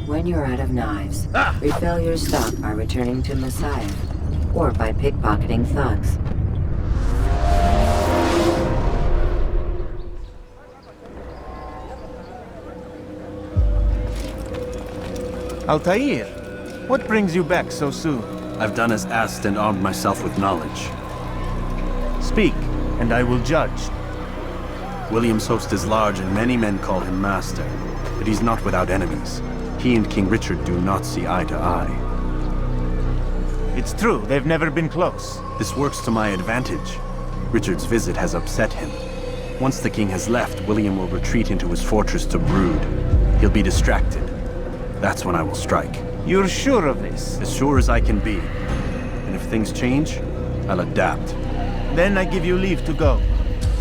When you're out of knives, refill your stock by returning to Messiah, or by pickpocketing thugs. Altair, what brings you back so soon? I've done as asked and armed myself with knowledge. Speak, and I will judge. William's host is large and many men call him master, but he's not without enemies. He and King Richard do not see eye to eye. It's true, they've never been close. This works to my advantage. Richard's visit has upset him. Once the king has left, William will retreat into his fortress to brood. He'll be distracted. That's when I will strike. You're sure of this? As sure as I can be. And if things change, I'll adapt. Then I give you leave to go.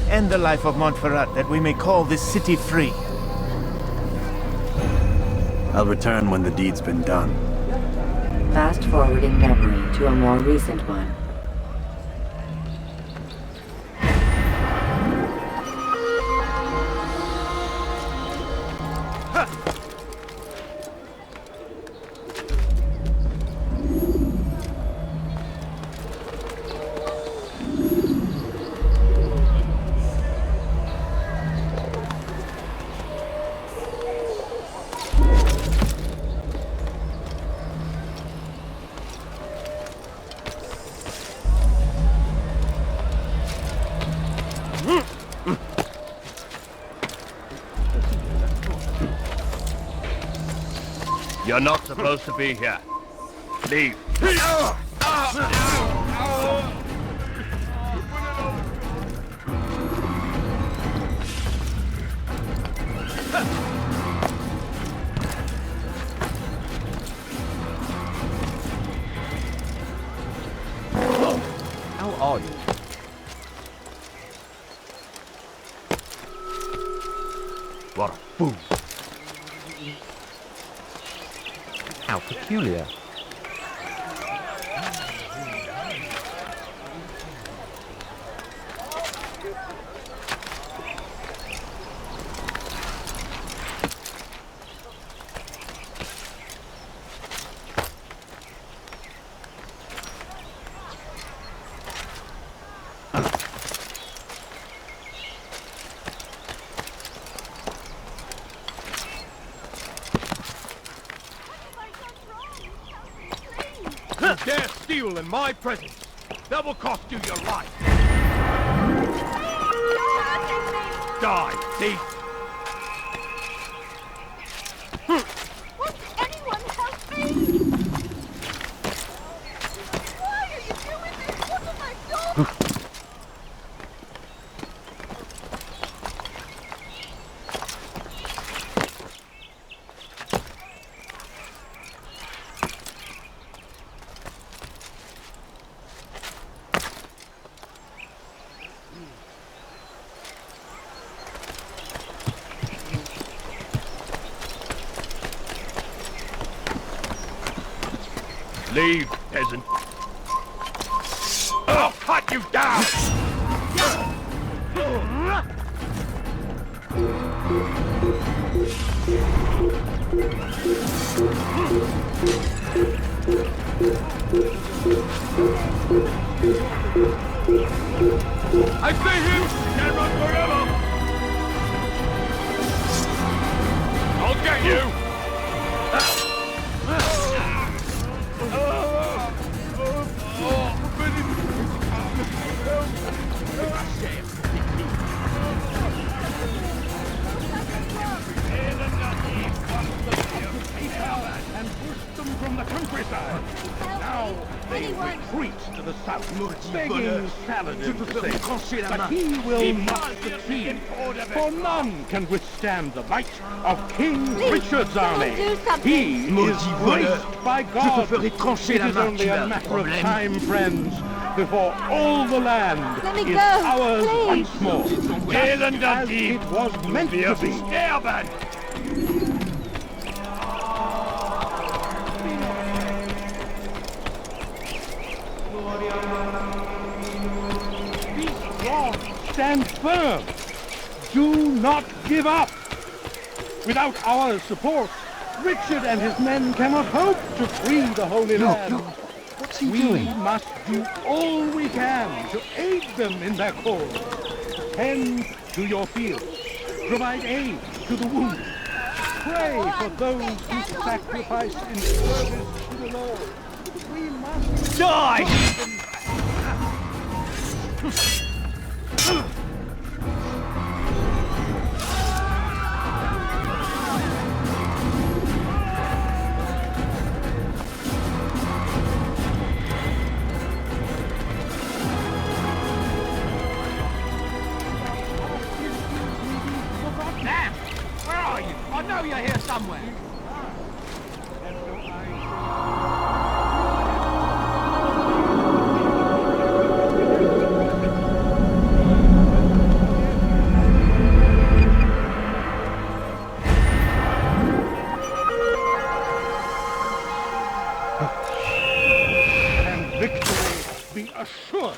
End the life of Montferrat, that we may call this city free. I'll return when the deed's been done. Fast-forwarding memory to a more recent one. You're not supposed to be here. Leave. How are you? What a fool. How peculiar. You dare steal in my presence. That will cost you your life. Die, thief. Won't anyone help me? Why are you doing this? What have I done? Leave, peasant. I'll cut you down! I see him! Can't run forever! I'll get you! And pushed them from the countryside. Now they retreat to the south, begging Saladin to save. But he will not succeed, for none can withstand the might of King Richard's army. He is graced by God. It is only a matter of time, friends, before all the land is ours once more. Just as it was meant to be. Be strong, stand firm. Do not give up. Without our support, Richard and his men cannot hope to free the Holy Land. Look, what's he We doing? must do all we can to aid them in their cause. Tend to your fields. Provide aid to the wounded. Pray for those who sacrifice in service to the Lord. We must die! Sam! Where are you? I know you're here somewhere. And victory be assured.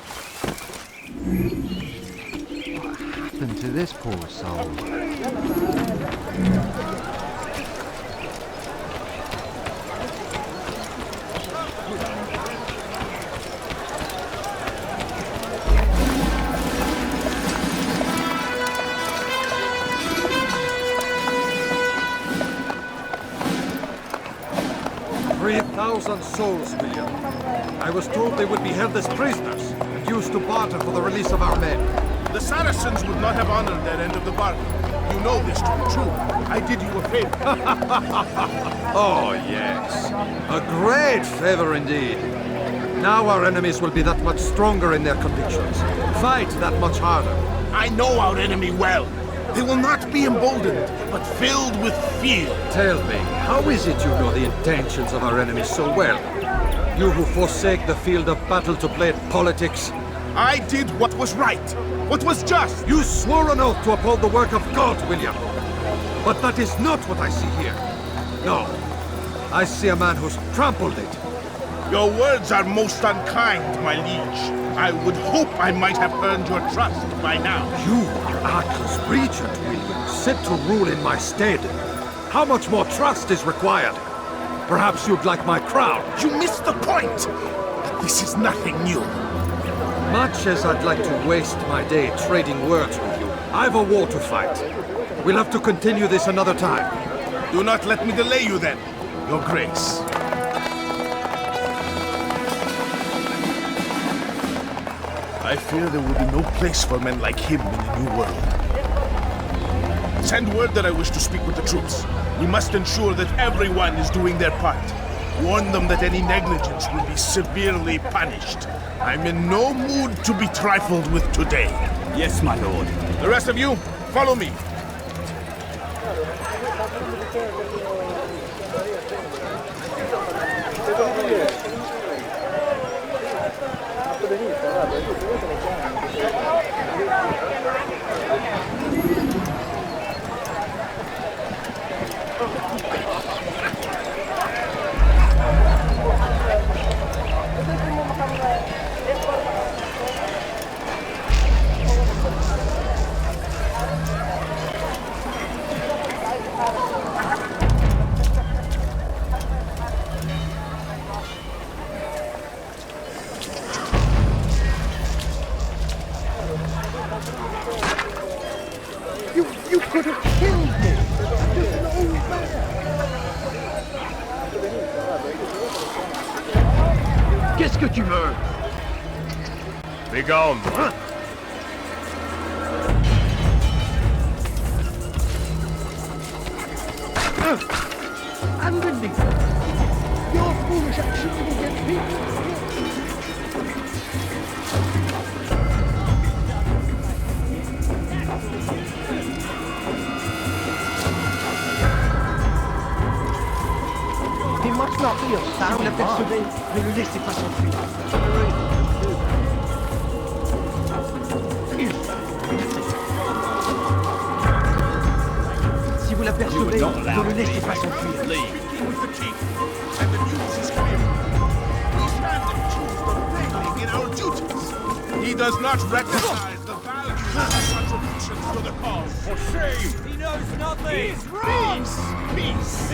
What happened to this poor soul? Souls, William. I was told they would be held as prisoners and used to barter for the release of our men. The Saracens would not have honored their end of the bargain. You know this to be true. I did you a favor. Oh, yes. A great favor indeed. Now our enemies will be that much stronger in their convictions. Fight that much harder. I know our enemy well. They will not be emboldened, but filled with fear. Tell me, how is it you know the intentions of our enemies so well? You who forsake the field of battle to play at politics. I did what was right, what was just. You swore an oath to uphold the work of God, William. But that is not what I see here. No. I see a man who's trampled it. Your words are most unkind, my liege. I would hope I might have earned your trust by now. You are Arthur's regent, William, set to rule in my stead. How much more trust is required? Perhaps you'd like my crown. You missed the point! This is nothing new. Much as I'd like to waste my day trading words with you, I've a war to fight. We'll have to continue this another time. Do not let me delay you then, Your Grace. I fear there will be no place for men like him in the New World. Send word that I wish to speak with the troops. We must ensure that everyone is doing their part. Warn them that any negligence will be severely punished. I'm in no mood to be trifled with today. Yes, my lord. The rest of you, follow me. You could have killed me! Just an old man! Qu'est-ce que tu veux? Be gone. Underneath! Your foolish action will get people killed! Il must not be a sound apercevé. Ne le laissez pas s'enfuir. Si vous l'apercevez, ne le laissez pas s'enfuir. Speaking with the king, and the news is clear. We stand accused of failing in our duties. He does not recognize the value of our contributions to the cause. For shame! knows nothing! He's wrong! Peace!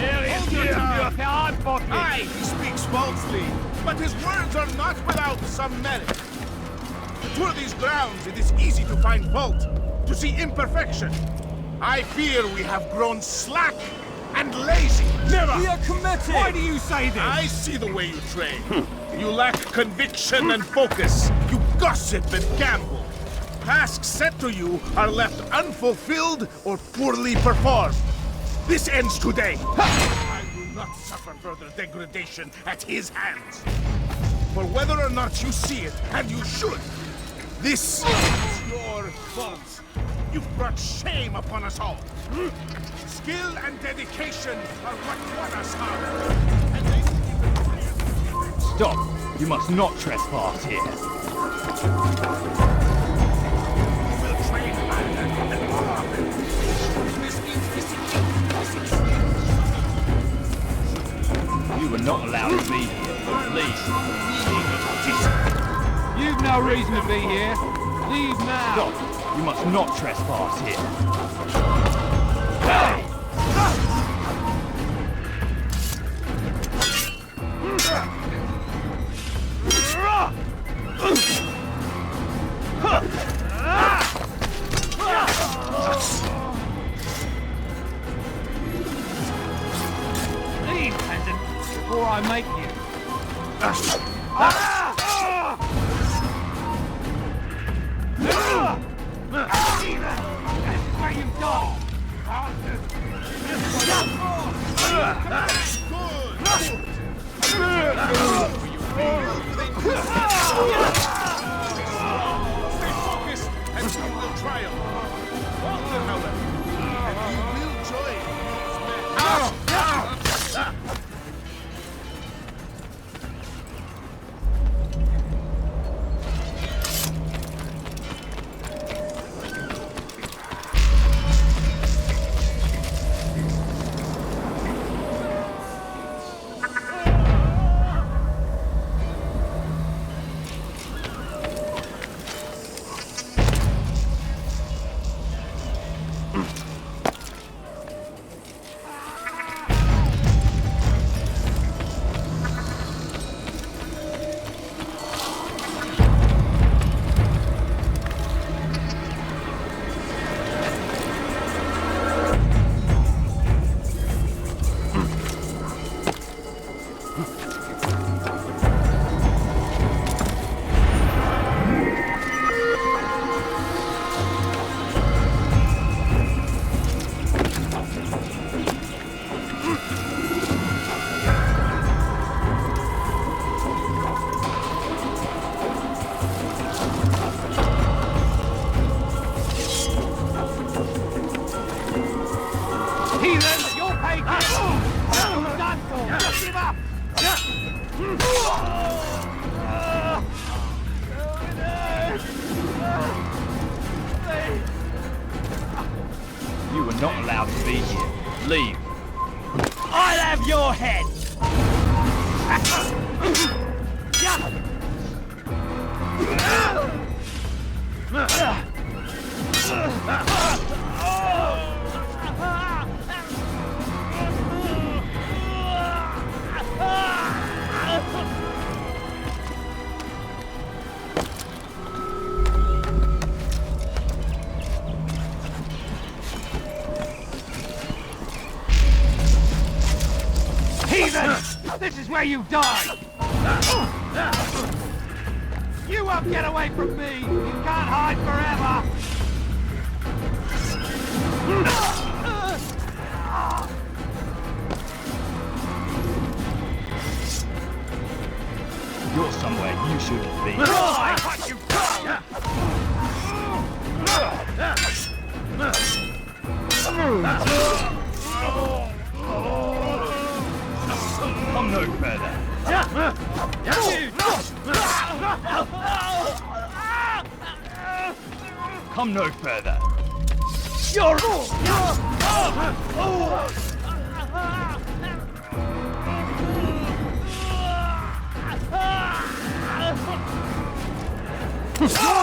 Aye, he speaks falsely, but his words are not without some merit. To tour these grounds, it is easy to find fault, to see imperfection. I fear we have grown slack and lazy. Never! We are committed! Why do you say this? I see the way you train. You lack conviction and focus. You gossip and gamble. Tasks set to you are left unfulfilled or poorly performed. This ends today. I will not suffer further degradation at his hands. For whether or not you see it, and you should, this is your fault. You've brought shame upon us all. Skill and dedication are what won us out. And they... Stop! You must not trespass here. You were not allowed to be here. Leave. You've no reason to be here. Leave now. Stop. You must not trespass here. Hey! Leave, peasant, before I make you. That's where you die. Stay focused and you will triumph. Walter, however, and you will join these men. Heathens, you'll pay for it! You're done for! Just give up! You were not allowed to be here. Leave. I'll have your head! Heathens! This is where you die! You won't get away from me! You can't hide forever! You're somewhere you shouldn't be. I cut you down! Come no further. Come no further. You're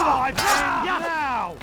my friend now!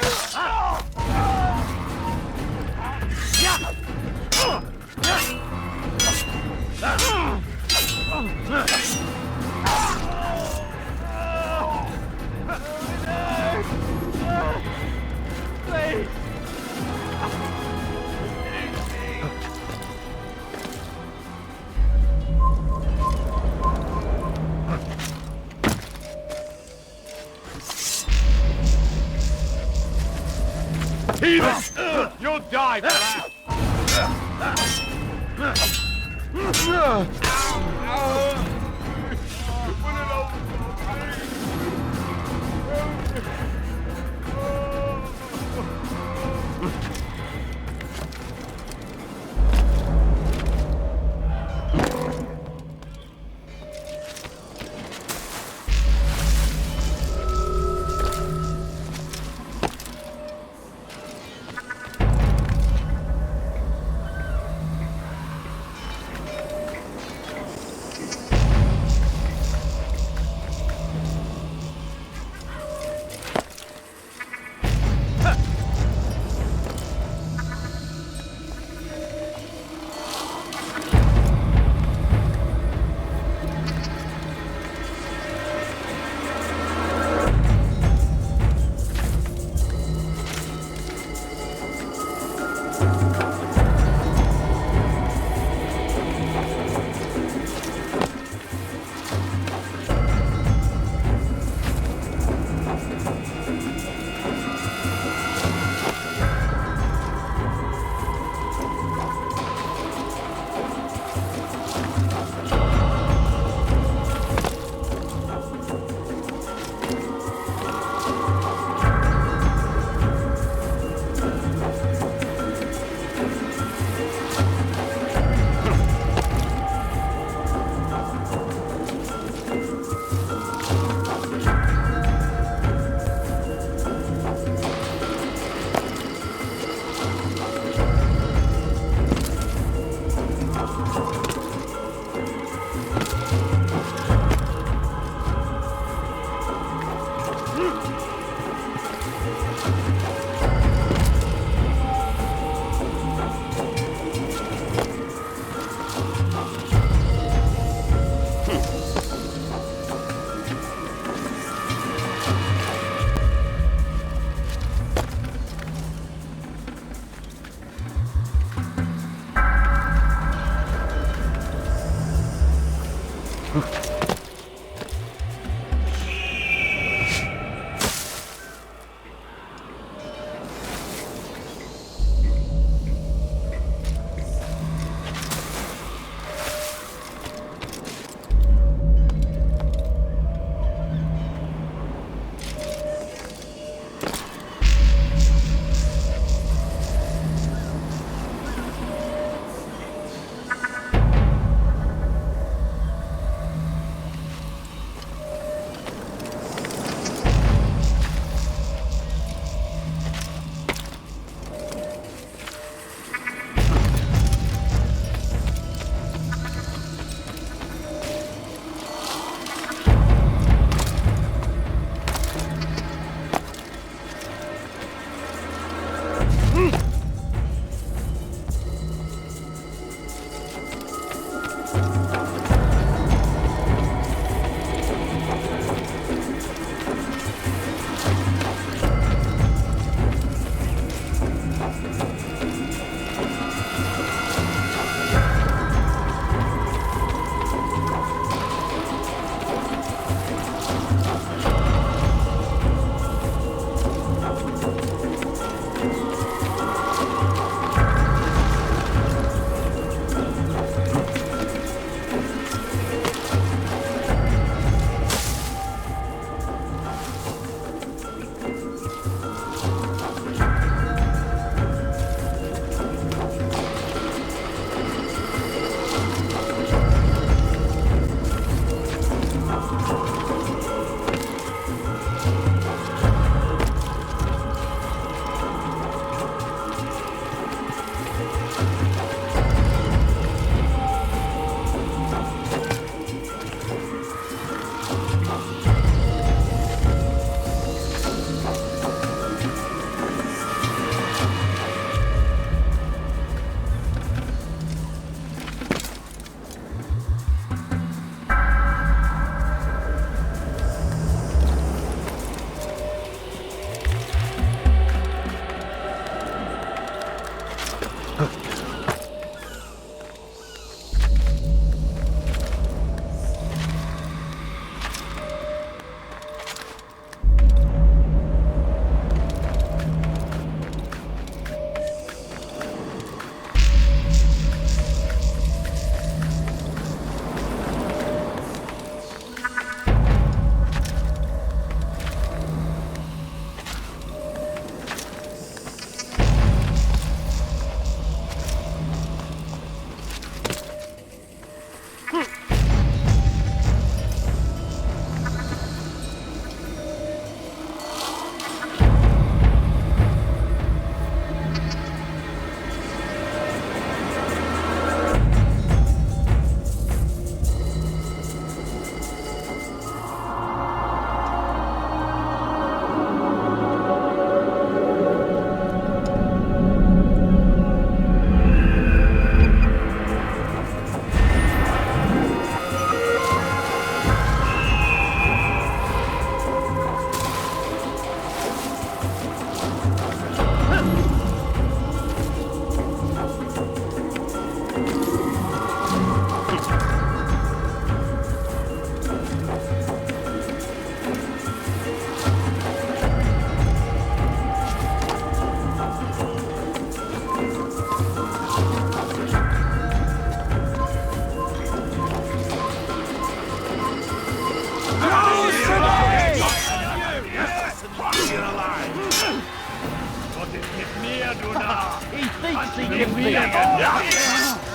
seeking feet.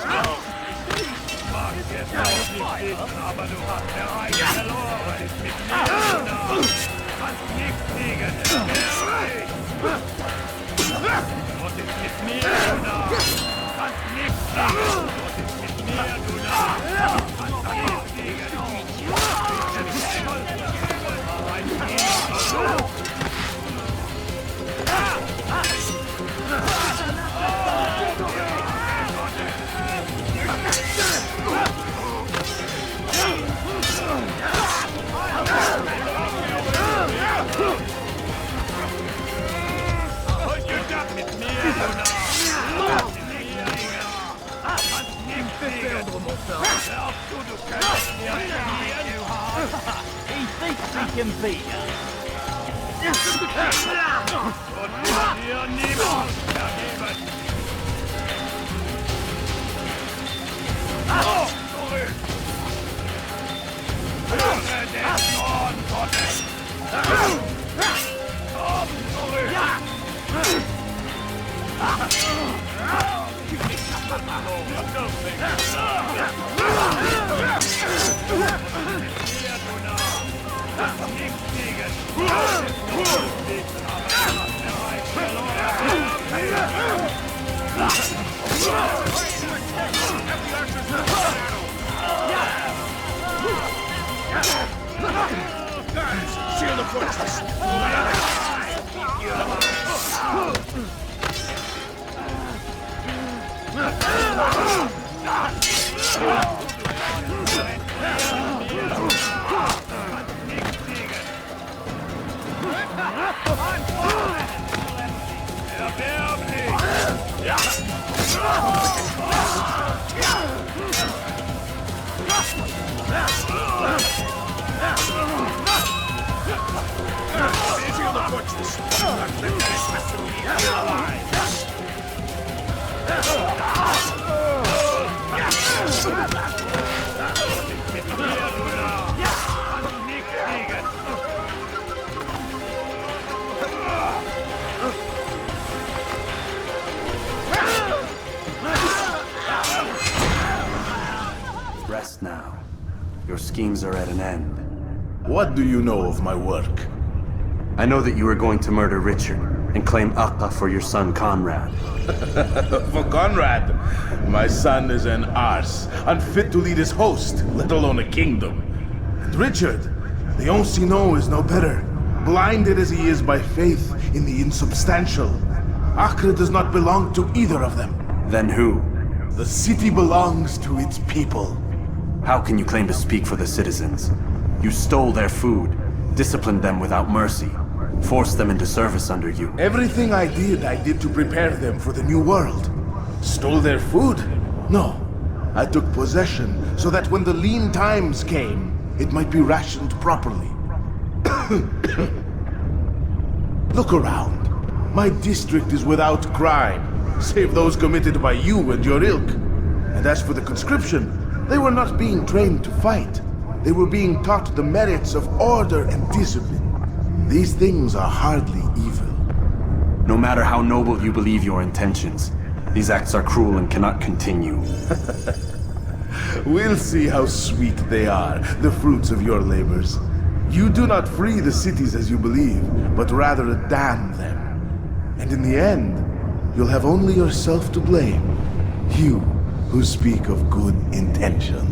He thinks he can beat Guys, seal the fortress! Seal the fortress! Let this vessel be alive! Rest now. Your schemes are at an end. What do you know of my work? I know that you are going to murder Richard and claim Akka for your son Conrad. For Conrad, my son is an arse, unfit to lead his host, let alone a kingdom. And Richard, the Oncino is no better, blinded as he is by faith in the insubstantial. Acre does not belong to either of them. Then who? The city belongs to its people. How can you claim to speak for the citizens? You stole their food, disciplined them without mercy, forced them into service under you. Everything I did to prepare them for the new world. Stole their food? No. I took possession so that when the lean times came, it might be rationed properly. Look around. My district is without crime, save those committed by you and your ilk. And as for the conscription, they were not being trained to fight. They were being taught the merits of order and discipline. These things are hardly evil. No matter how noble you believe your intentions, these acts are cruel and cannot continue. We'll see how sweet they are, the fruits of your labors. You do not free the cities as you believe, but rather damn them. And in the end, you'll have only yourself to blame. You who speak of good intentions.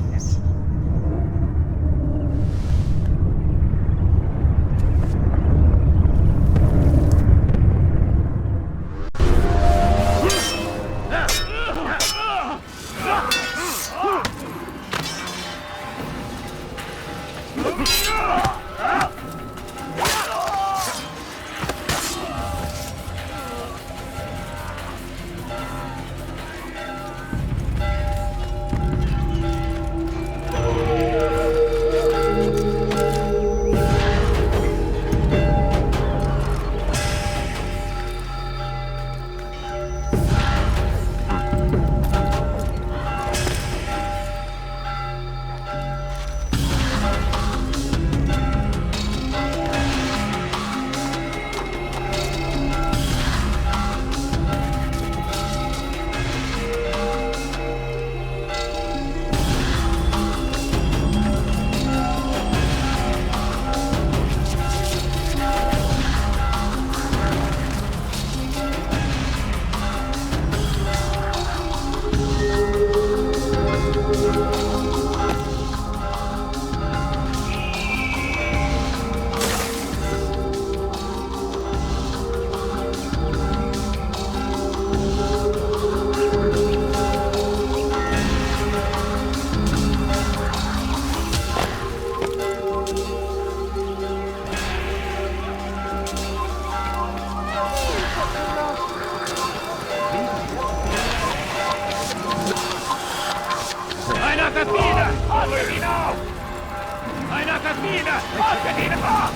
assassine! Organise pas!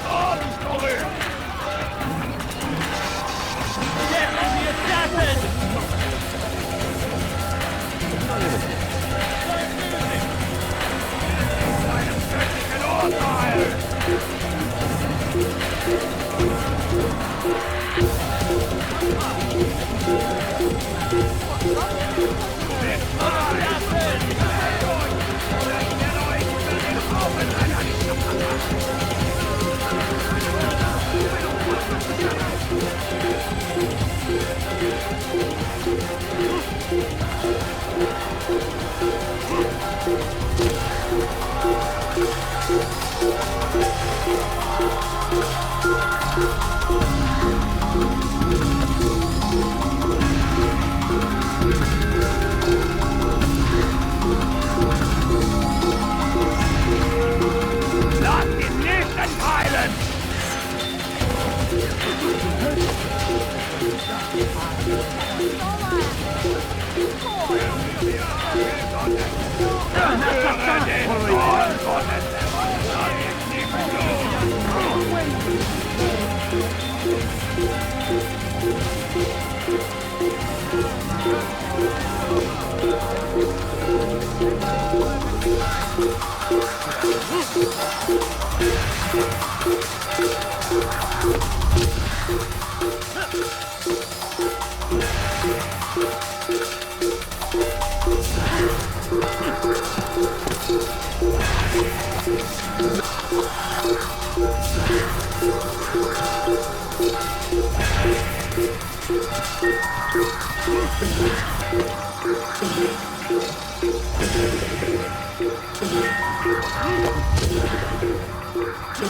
Onstolen! Get the assassin! Lasst ihn nicht entheilen!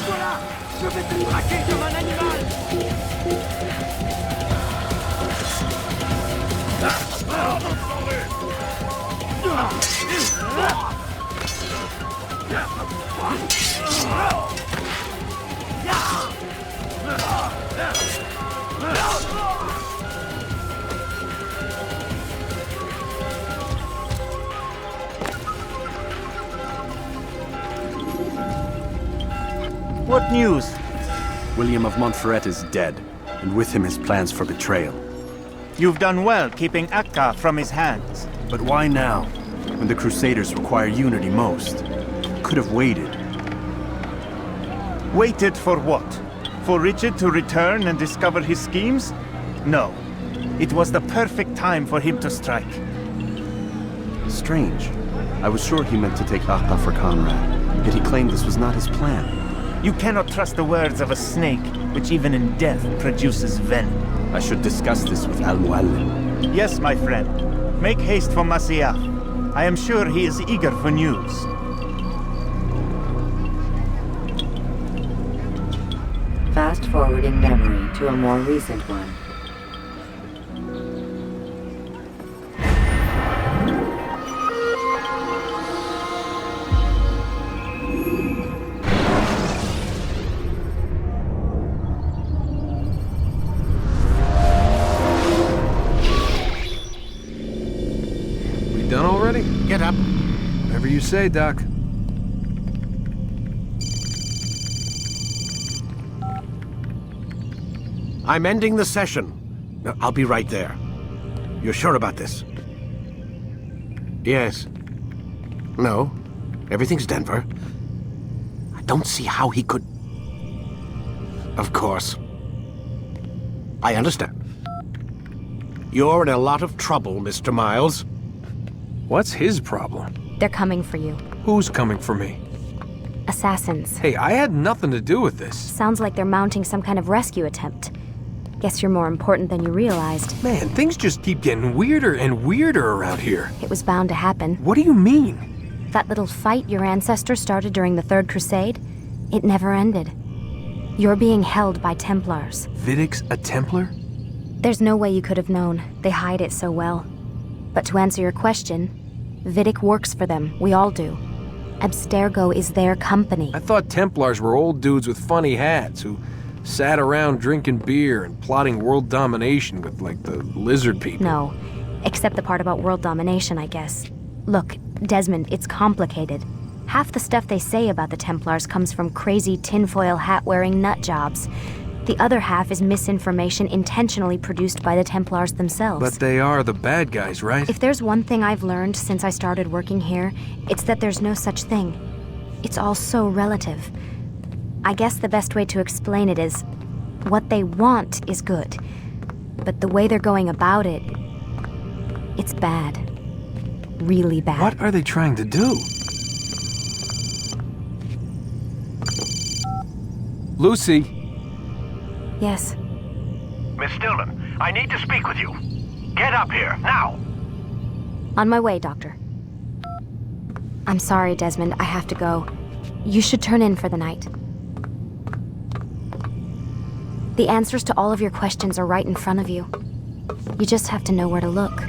Voilà! Je vais te traquer comme un animal! What news? William of Montferrat is dead, and with him his plans for betrayal. You've done well keeping Akka from his hands. But why now, when the Crusaders require unity most? Could have waited. Waited for what? For Richard to return and discover his schemes? No. It was the perfect time for him to strike. Strange. I was sure he meant to take Akka for Conrad, yet he claimed this was not his plan. You cannot trust the words of a snake, which even in death produces venom. I should discuss this with Al-Mualim. Yes, my friend. Make haste for Masyaf. I am sure he is eager for news. Fast-forwarding memory to a more recent one. Done already? Get up. Whatever you say, Doc. I'm ending the session. No, I'll be right there. You're sure about this? Yes. No. Everything's Denver. I don't see how he could... Of course. I understand. You're in a lot of trouble, Mr. Miles. What's his problem? They're coming for you. Who's coming for me? Assassins. Hey, I had nothing to do with this. Sounds like they're mounting some kind of rescue attempt. Guess you're more important than you realized. Man, things just keep getting weirder and weirder around here. It was bound to happen. What do you mean? That little fight your ancestors started during the Third Crusade, it never ended. You're being held by Templars. Vidic's a Templar? There's no way you could have known. They hide it so well. But to answer your question, Vidic works for them. We all do. Abstergo is their company. I thought Templars were old dudes with funny hats who sat around drinking beer and plotting world domination with, like, the lizard people. No. Except the part about world domination, I guess. Look, Desmond, it's complicated. Half the stuff they say about the Templars comes from crazy tinfoil hat-wearing nut jobs. The other half is misinformation intentionally produced by the Templars themselves. But they are the bad guys, right? If there's one thing I've learned since I started working here, it's that there's no such thing. It's all so relative. I guess the best way to explain it is, what they want is good. But the way they're going about it, it's bad. Really bad. What are they trying to do? Lucy? Yes. Miss Stillman, I need to speak with you. Get up here, now! On my way, Doctor. I'm sorry, Desmond, I have to go. You should turn in for the night. The answers to all of your questions are right in front of you. You just have to know where to look.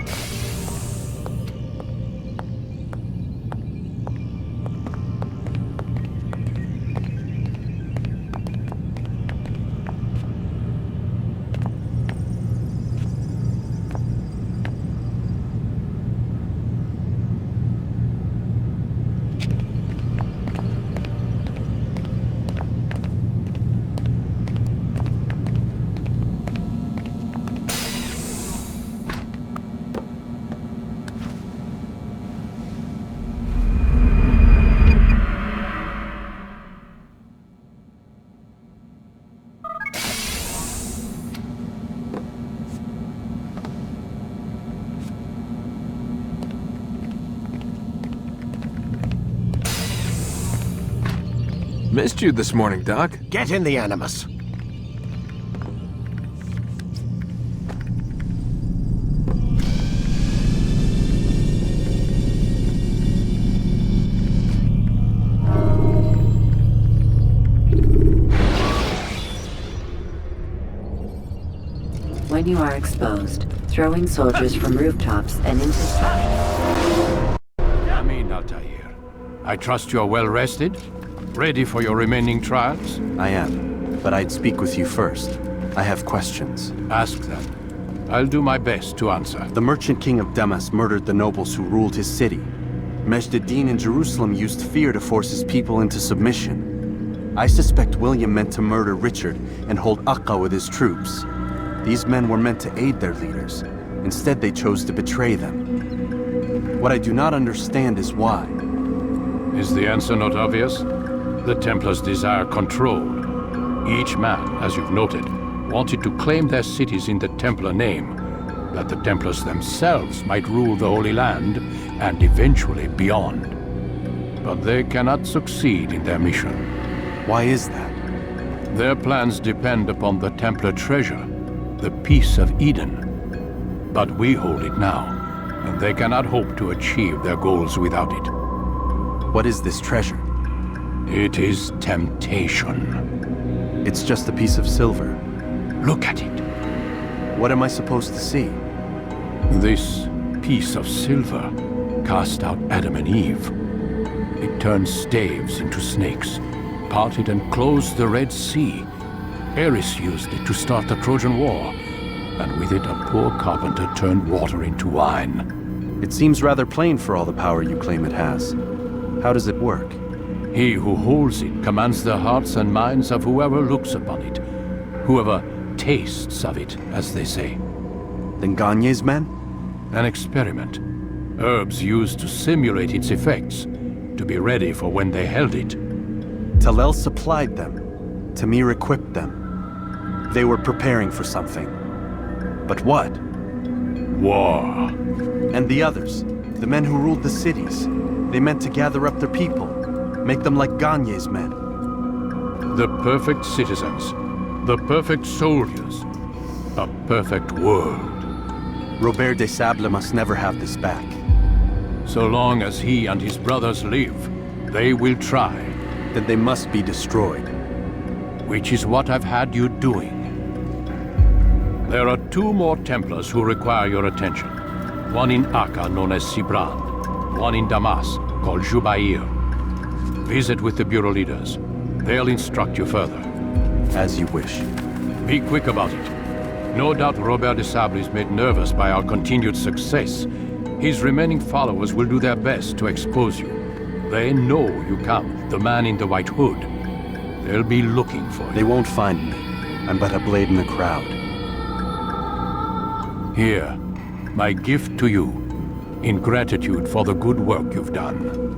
Missed you this morning, Doc. Get in the Animus. When you are exposed, throwing soldiers from rooftops and into structures. Amin, Altair. I trust you are well rested? Ready for your remaining trials? I am, but I'd speak with you first. I have questions. Ask them. I'll do my best to answer. The merchant king of Damas murdered the nobles who ruled his city. Majd-ad-Din in Jerusalem used fear to force his people into submission. I suspect William meant to murder Richard and hold Akka with his troops. These men were meant to aid their leaders. Instead, they chose to betray them. What I do not understand is why. Is the answer not obvious? The Templars desire control. Each man, as you've noted, wanted to claim their cities in the Templar name, that the Templars themselves might rule the Holy Land and eventually beyond. But they cannot succeed in their mission. Why is that? Their plans depend upon the Templar treasure, the Peace of Eden. But we hold it now, and they cannot hope to achieve their goals without it. What is this treasure? It is temptation. It's just a piece of silver. Look at it. What am I supposed to see? This piece of silver cast out Adam and Eve. It turned staves into snakes, parted and closed the Red Sea. Ares used it to start the Trojan War, and with it a poor carpenter turned water into wine. It seems rather plain for all the power you claim it has. How does it work? He who holds it commands the hearts and minds of whoever looks upon it, whoever tastes of it, as they say. Then Gagne's men? An experiment. Herbs used to simulate its effects, to be ready for when they held it. Talel supplied them. Tamir equipped them. They were preparing for something. But what? War. And the others, the men who ruled the cities, they meant to gather up their people, make them like Gagne's men. The perfect citizens, the perfect soldiers, a perfect world. Robert des Sables must never have this back. So long as he and his brothers live, they will try. Then they must be destroyed. Which is what I've had you doing. There are 2 more Templars who require your attention. One in Akka, known as Sibran. One in Damas, called Jubair. Visit with the Bureau leaders. They'll instruct you further. As you wish. Be quick about it. No doubt Robert des Sables is made nervous by our continued success. His remaining followers will do their best to expose you. They know you come, the man in the white hood. They'll be looking for you. They won't find me. I'm but a blade in the crowd. Here, my gift to you, in gratitude for the good work you've done.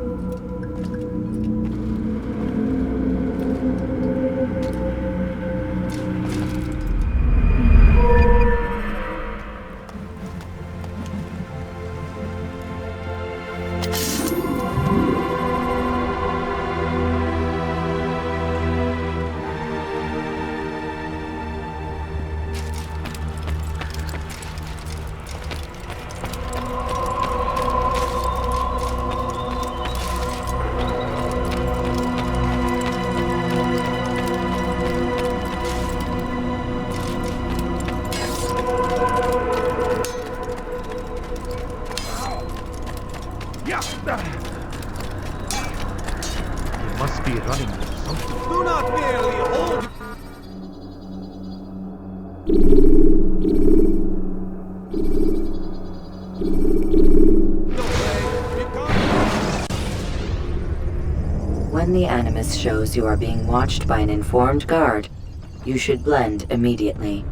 Must be running from something. Do not merely hold... When the Animus shows you are being watched by an informed guard, you should blend immediately.